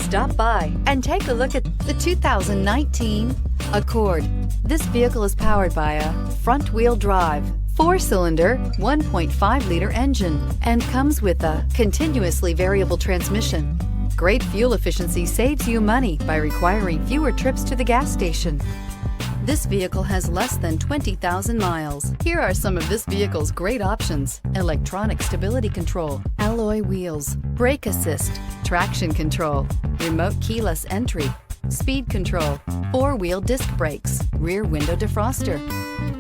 Stop by and take a look at the 2019 Accord. This vehicle is powered by a front-wheel drive, 4-cylinder, 1.5-liter engine, and comes with a continuously variable transmission. Great fuel efficiency saves you money by requiring fewer trips to the gas station. This vehicle has less than 20,000 miles. Here are some of this vehicle's great options: electronic stability control, alloy wheels, brake assist, traction control, remote keyless entry, speed control, 4-wheel disc brakes, rear window defroster.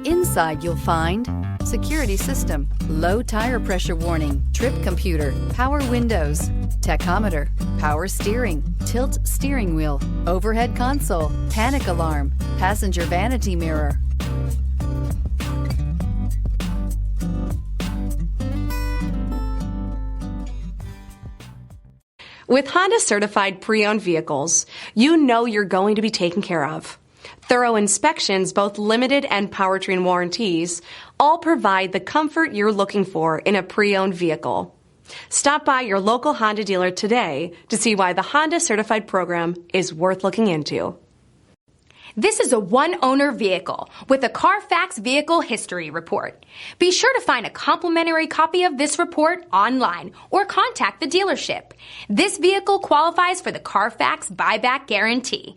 Inside you'll find security system, low tire pressure warning, trip computer, power windows, tachometer, power steering, tilt steering wheel, overhead console, panic alarm, passenger vanity mirror. With Honda certified pre-owned vehicles, you know you're going to be taken care of. Thorough inspections, both limited and powertrain warranties, all provide the comfort you're looking for in a pre-owned vehicle. Stop by your local Honda dealer today to see why the Honda certified program is worth looking into. This is a one-owner vehicle with a CARFAX Vehicle History Report. Be sure to find a complimentary copy of this report online or contact the dealership. This vehicle qualifies for the CARFAX Buyback Guarantee.